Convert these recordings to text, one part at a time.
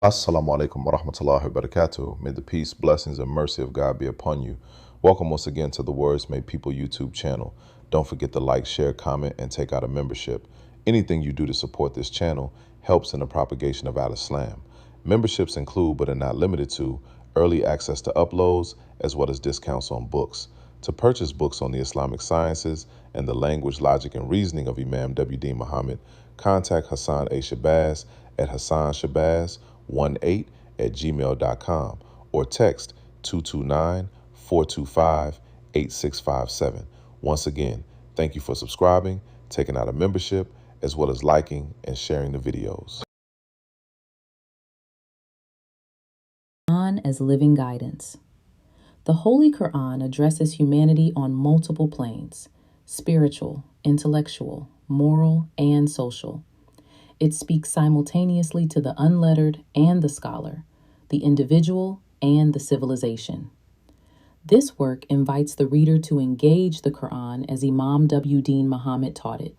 Assalamu alaikum wa rahmatullahi wa barakatuh. May the peace, blessings, and mercy of God be upon you. Welcome once again to the Words Made People YouTube channel. Don't forget to like, share, comment, and take out a membership. Anything you do to support this channel helps in the propagation of Al-Islam. Memberships include, but are not limited to, early access to uploads, as well as discounts on books. To purchase books on the Islamic sciences and the language, logic, and reasoning of Imam W. Deen Mohammed, contact Hassan A. Shabazz at HassanShabazz18@gmail.com or text 229-425-8657. Once again, thank you for subscribing, taking out a membership, as well as liking and sharing the videos. Quran as living guidance. The Holy Qur'an addresses humanity on multiple planes: spiritual, intellectual, moral, and social. It speaks simultaneously to the unlettered and the scholar, the individual and the civilization. This work invites the reader to engage the Quran as Imam W. Deen Mohammed taught it,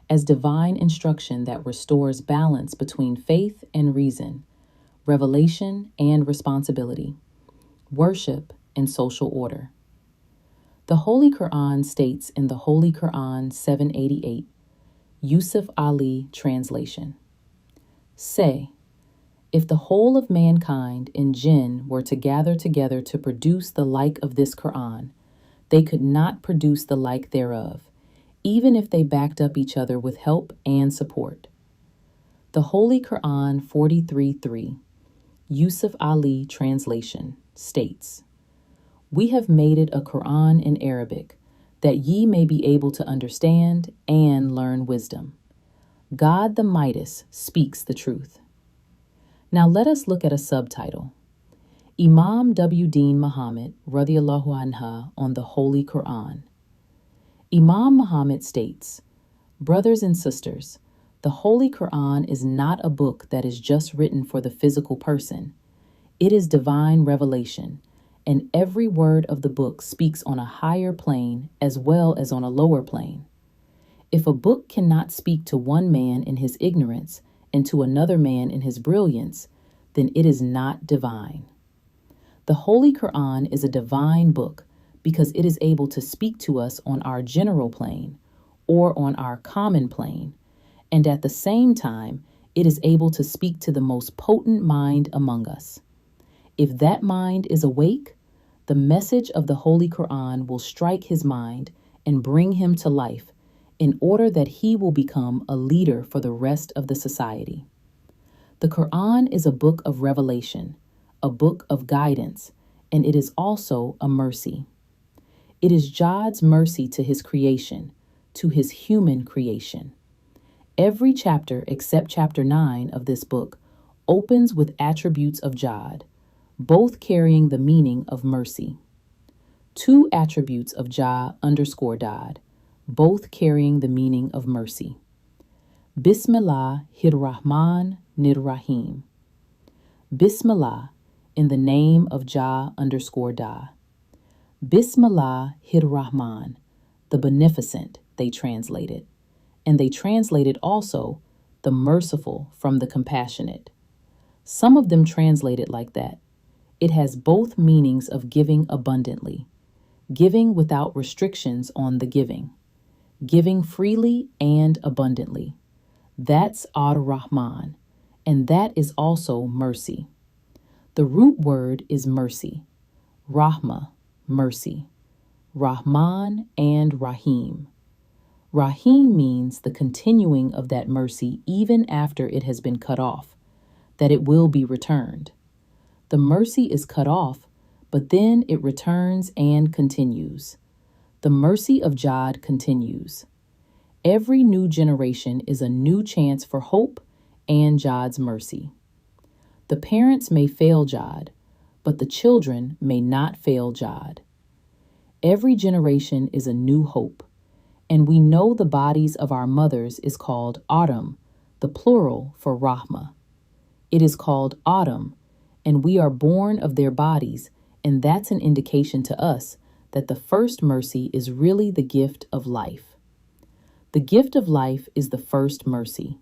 as divine instruction that restores balance between faith and reason, revelation and responsibility, worship and social order. The Holy Qur'an states in the Holy Qur'an 788, Yusuf Ali translation, say, if the whole of mankind and jinn were to gather together to produce the like of this Qur'an, they could not produce the like thereof, even if they backed up each other with help and support. The Holy Qur'an 43:3, Yusuf Ali translation, states, we have made it a Qur'an in Arabic, that ye may be able to understand and learn wisdom. God the Mightiest speaks the truth. Now let us look at a subtitle. Imam W. Deen Mohammed, radiyallahu anha, on the Holy Qur'an. Imam Muhammad states, brothers and sisters, the Holy Qur'an is not a book that is just written for the physical person. It is divine revelation, and every word of the book speaks on a higher plane as well as on a lower plane. If a book cannot speak to one man in his ignorance and to another man in his brilliance, then it is not divine. The Holy Qur'an is a divine book because it is able to speak to us on our general plane or on our common plane, and at the same time, it is able to speak to the most potent mind among us. If that mind is awake, the message of the Holy Qur'an will strike his mind and bring him to life in order that he will become a leader for the rest of the society. The Qur'an is a book of revelation, a book of guidance, and it is also a mercy. It is God's mercy to his creation, to his human creation. Every chapter except chapter 9 of this book opens with attributes of God, both carrying the meaning of mercy. Two attributes of Jah_God, both carrying the meaning of mercy. Bismillahir-Rahman-Nir-Rahim. Bismillah, in the name of Jah_Da. Bismillahir-Rahman, the beneficent, they translated. And they translated also the merciful from the compassionate. Some of them translate it like that. It has both meanings of giving abundantly, giving without restrictions on the giving freely and abundantly. That's Ar-Rahman, and that is also mercy. The root word is mercy, Rahma, mercy, Rahman and Rahim. Rahim means the continuing of that mercy even after it has been cut off, that it will be returned. The mercy is cut off, but then it returns and continues. The mercy of God continues. Every new generation is a new chance for hope and God's mercy. The parents may fail God, but the children may not fail God. Every generation is a new hope, and we know the bodies of our mothers is called autumn, the plural for Rahma. It is called autumn, and we are born of their bodies, and that's an indication to us that the first mercy is really the gift of life. The gift of life is the first mercy.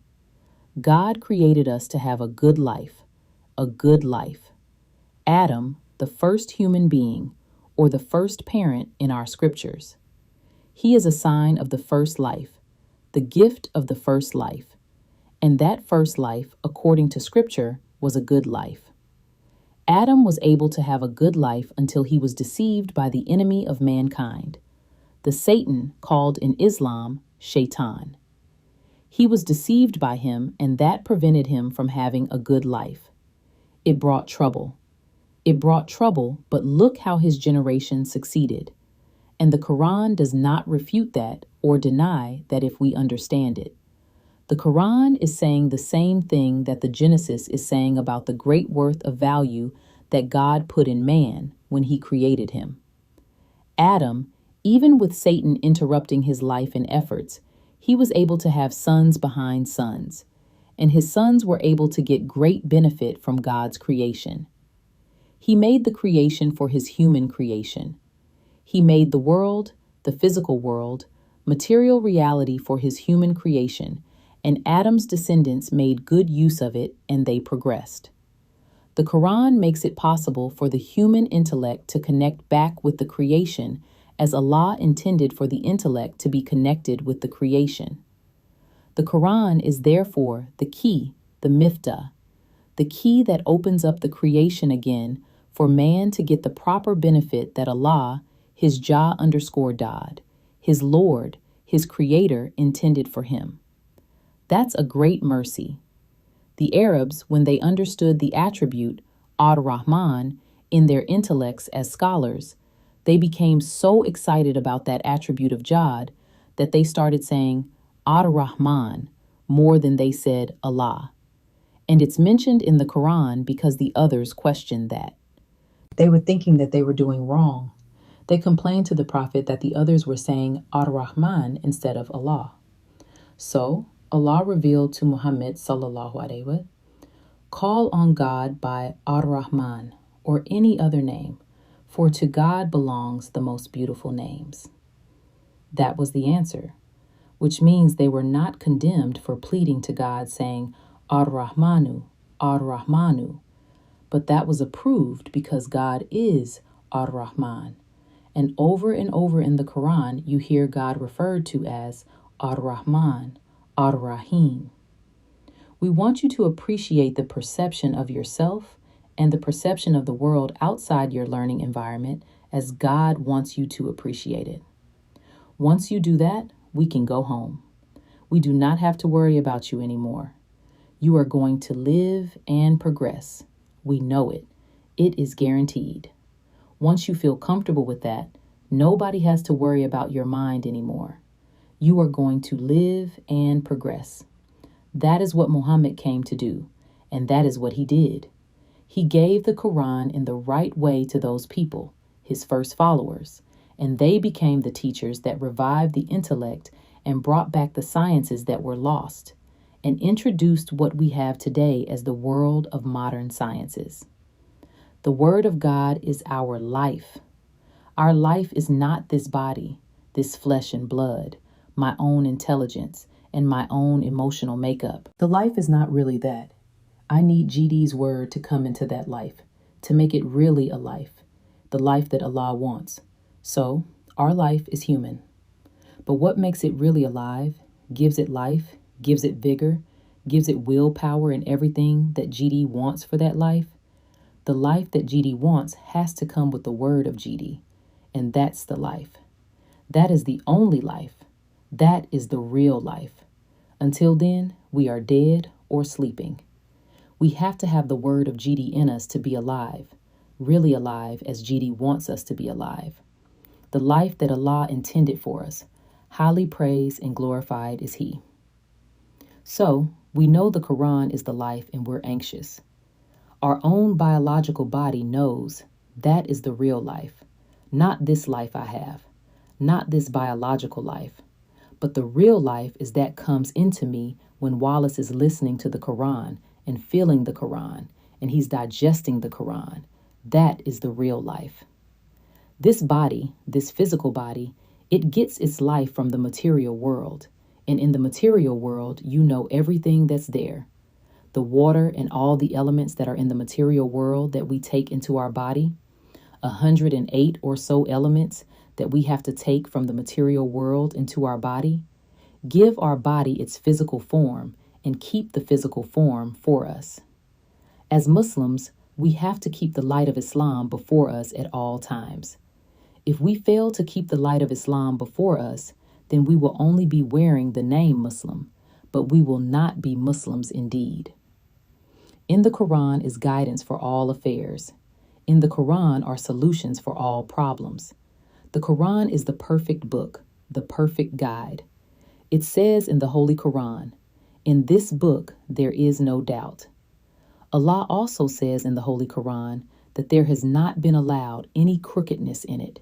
God created us to have a good life, a good life. Adam, the first human being, or the first parent in our scriptures. He is a sign of the first life, the gift of the first life. And that first life, according to scripture, was a good life. Adam was able to have a good life until he was deceived by the enemy of mankind, the Satan called in Islam Shaitan. He was deceived by him, and that prevented him from having a good life. It brought trouble. But look how his generation succeeded. And the Quran does not refute that or deny that if we understand it. The Quran is saying the same thing that the Genesis is saying about the great worth of value that God put in man when he created him. Adam, even with Satan interrupting his life and efforts, he was able to have sons behind sons, and his sons were able to get great benefit from God's creation. He made the creation for his human creation. He made the world, the physical world, material reality for his human creation, and Adam's descendants made good use of it, and they progressed. The Quran makes it possible for the human intellect to connect back with the creation as Allah intended for the intellect to be connected with the creation. The Quran is therefore the key, the miftah, the key that opens up the creation again for man to get the proper benefit that Allah, his Jah_Dad, his Lord, his Creator, intended for him. That's a great mercy. The Arabs, when they understood the attribute Ar-Rahman in their intellects as scholars, they became so excited about that attribute of Jad that they started saying Ar-Rahman more than they said Allah. And it's mentioned in the Quran because the others questioned that. They were thinking that they were doing wrong. They complained to the Prophet that the others were saying Ar-Rahman instead of Allah. So Allah revealed to Muhammad sallallahu alaihi wasallam, call on God by Ar-Rahman or any other name, for to God belongs the most beautiful names. That was the answer, which means they were not condemned for pleading to God saying Ar-Rahmanu, Ar-Rahmanu, but that was approved because God is Ar-Rahman. And over in the Quran, you hear God referred to as Ar-Rahman, Ar-Rahim. We want you to appreciate the perception of yourself and the perception of the world outside your learning environment as God wants you to appreciate it. Once you do that, we can go home. We do not have to worry about you anymore. You are going to live and progress. We know it. It is guaranteed. Once you feel comfortable with that, nobody has to worry about your mind anymore. You are going to live and progress. That is what Muhammad came to do, and that is what he did. He gave the Quran in the right way to those people, his first followers, and they became the teachers that revived the intellect and brought back the sciences that were lost, and introduced what we have today as the world of modern sciences. The Word of God is our life. Our life is not this body, this flesh and blood, my own intelligence, and my own emotional makeup. The life is not really that. I need GD's word to come into that life, to make it really a life, the life that Allah wants. So, our life is human. But what makes it really alive, gives it life, gives it vigor, gives it willpower and everything that GD wants for that life? The life that GD wants has to come with the word of GD, and that's the life. That is the only life. That is the real life. Until then, we are dead or sleeping. We have to have the word of GD in us to be alive, really alive as GD wants us to be alive. The life that Allah intended for us, highly praised and glorified is He. So, we know the Quran is the life and we're anxious. Our own biological body knows that is the real life, not this life I have, not this biological life. But the real life is that comes into me when Wallace is listening to the Quran and feeling the Quran, and he's digesting the Quran. That is the real life. This body, this physical body, it gets its life from the material world. And in the material world, you know everything that's there. the water and all the elements that are in the material world that we take into our body, 108 or so elements that we have to take from the material world into our body, give our body its physical form and keep the physical form for us. As Muslims, we have to keep the light of Islam before us at all times. If we fail to keep the light of Islam before us, then we will only be wearing the name Muslim, but we will not be Muslims indeed. In the Quran is guidance for all affairs. In the Quran are solutions for all problems. The Quran is the perfect book, the perfect guide. It says in the Holy Qur'an, "In this book there is no doubt." Allah also says in the Holy Qur'an that there has not been allowed any crookedness in it.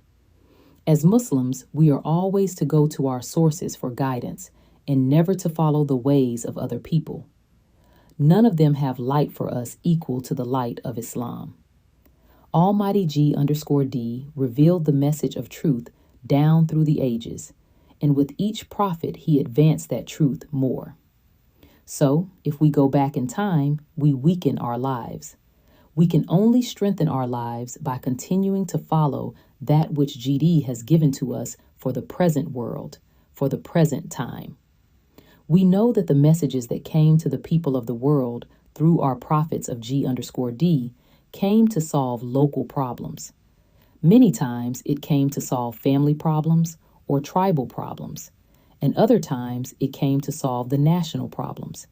As Muslims, we are always to go to our sources for guidance and never to follow the ways of other people. None of them have light for us equal to the light of Islam. Almighty G_D revealed the message of truth down through the ages, and with each prophet he advanced that truth more. So, if we go back in time, we weaken our lives. We can only strengthen our lives by continuing to follow that which GD has given to us for the present world, for the present time. We know that the messages that came to the people of the world through our prophets of G_D came to solve local problems. Many times it came to solve family problems or tribal problems, and other times it came to solve the national problems.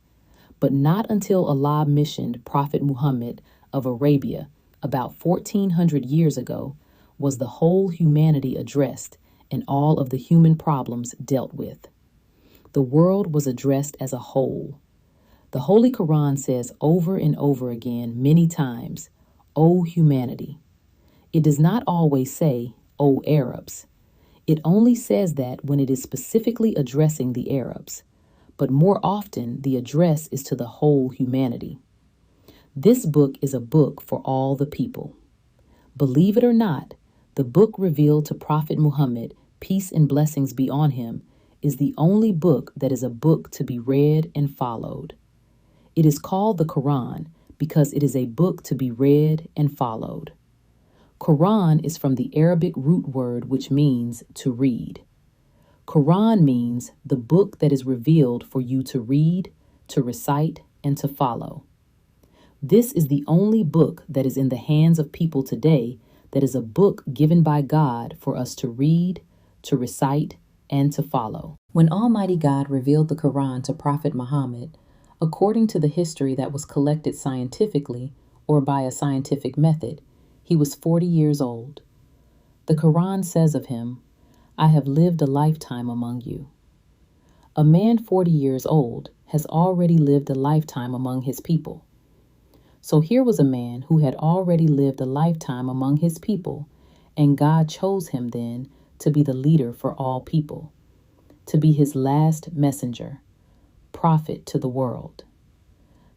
But not until Allah missioned Prophet Muhammad of Arabia about 1400 years ago was the whole humanity addressed and all of the human problems dealt with. The world was addressed as a whole. The Holy Qur'an says over and over again many times, "O humanity." It does not always say, "O Arabs." It only says that when it is specifically addressing the Arabs, but more often the address is to the whole humanity. This book is a book for all the people. Believe it or not, the book revealed to Prophet Muhammad, peace and blessings be on him, is the only book that is a book to be read and followed. It is called the Quran because it is a book to be read and followed. Quran is from the Arabic root word which means to read. Quran means the book that is revealed for you to read, to recite, and to follow. This is the only book that is in the hands of people today that is a book given by God for us to read, to recite, and to follow. When Almighty God revealed the Quran to Prophet Muhammad, according to the history that was collected scientifically or by a scientific method, he was 40 years old. The Quran says of him, "I have lived a lifetime among you." A man 40 years old has already lived a lifetime among his people. So here was a man who had already lived a lifetime among his people, and God chose him then to be the leader for all people, to be his last messenger, prophet to the world.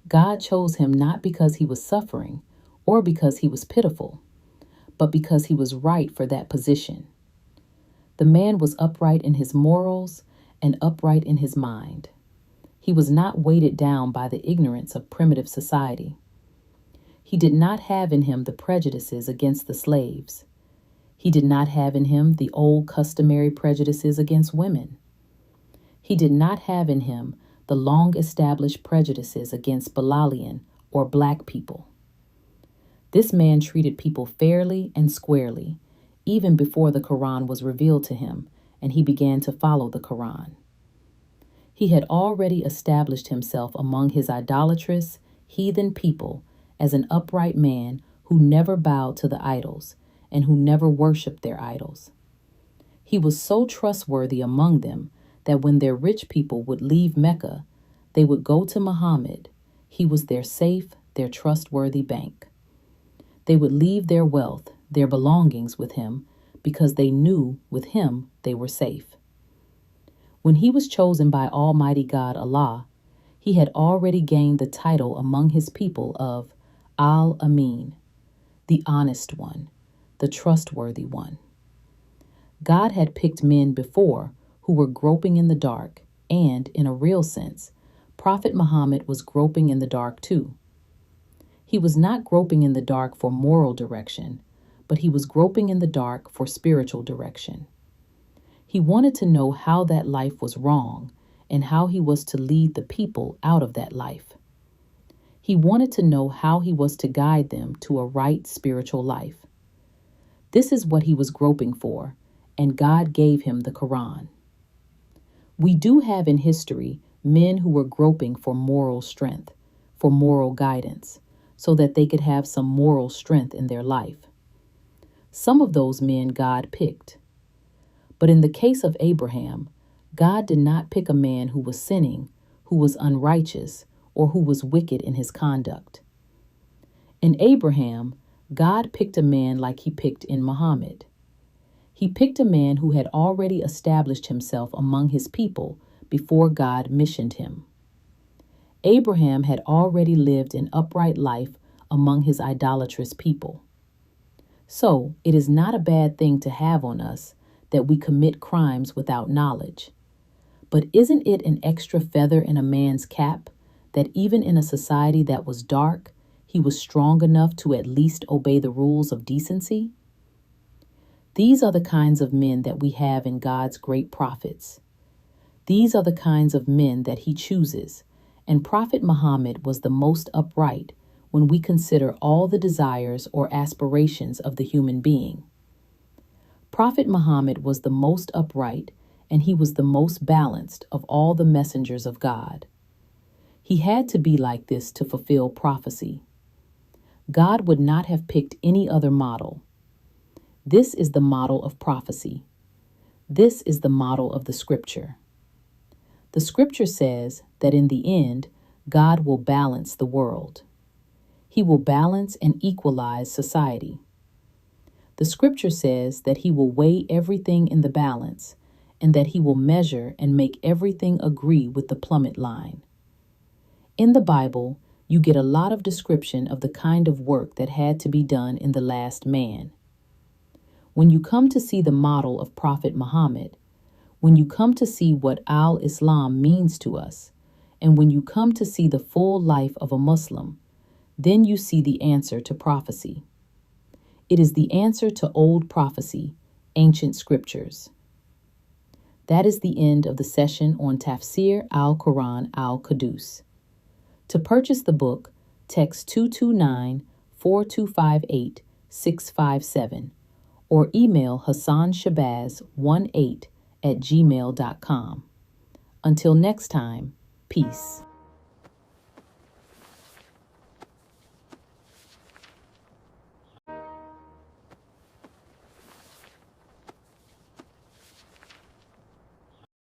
God chose him not because he was suffering or because he was pitiful, but because he was right for that position. The man was upright in his morals and upright in his mind. He was not weighted down by the ignorance of primitive society. He did not have in him the prejudices against the slaves. He did not have in him the old customary prejudices against women. He did not have in him the long-established prejudices against Bilalian or black people. This man treated people fairly and squarely, even before the Quran was revealed to him and he began to follow the Quran. He had already established himself among his idolatrous, heathen people as an upright man who never bowed to the idols and who never worshipped their idols. He was so trustworthy among them that when their rich people would leave Mecca, they would go to Muhammad. He was their safe, their trustworthy bank. They would leave their wealth, their belongings with him because they knew with him they were safe. When he was chosen by Almighty God Allah, he had already gained the title among his people of Al-Amin, the honest one, the trustworthy one. God had picked men before who were groping in the dark and, in a real sense, Prophet Muhammad was groping in the dark too. He was not groping in the dark for moral direction, but he was groping in the dark for spiritual direction. He wanted to know how that life was wrong and how he was to lead the people out of that life. He wanted to know how he was to guide them to a right spiritual life. This is what he was groping for, and God gave him the Quran. We do have in history men who were groping for moral strength, for moral guidance, so that they could have some moral strength in their life. Some of those men God picked. But in the case of Abraham, God did not pick a man who was sinning, who was unrighteous, or who was wicked in his conduct. In Abraham, God picked a man like he picked in Muhammad. He picked a man who had already established himself among his people before God missioned him. Abraham had already lived an upright life among his idolatrous people. So, it is not a bad thing to have on us that we commit crimes without knowledge. But isn't it an extra feather in a man's cap that even in a society that was dark, he was strong enough to at least obey the rules of decency? These are the kinds of men that we have in God's great prophets. These are the kinds of men that he chooses, and Prophet Muhammad was the most upright when we consider all the desires or aspirations of the human being. Prophet Muhammad was the most upright, and he was the most balanced of all the messengers of God. He had to be like this to fulfill prophecy. God would not have picked any other model. This is the model of prophecy. This is the model of the scripture. The scripture says that in the end, God will balance the world. He will balance and equalize society. The scripture says that he will weigh everything in the balance and that he will measure and make everything agree with the plummet line. In the Bible, you get a lot of description of the kind of work that had to be done in the last man. When you come to see the model of Prophet Muhammad, when you come to see what Al-Islam means to us, and when you come to see the full life of a Muslim, then you see the answer to prophecy. It is the answer to old prophecy, ancient scriptures. That is the end of the session on Tafsir Al-Quran Al-Quddus. To purchase the book, text 229-4258-657 or email HassanShabazz18@gmail.com. Until next time, peace.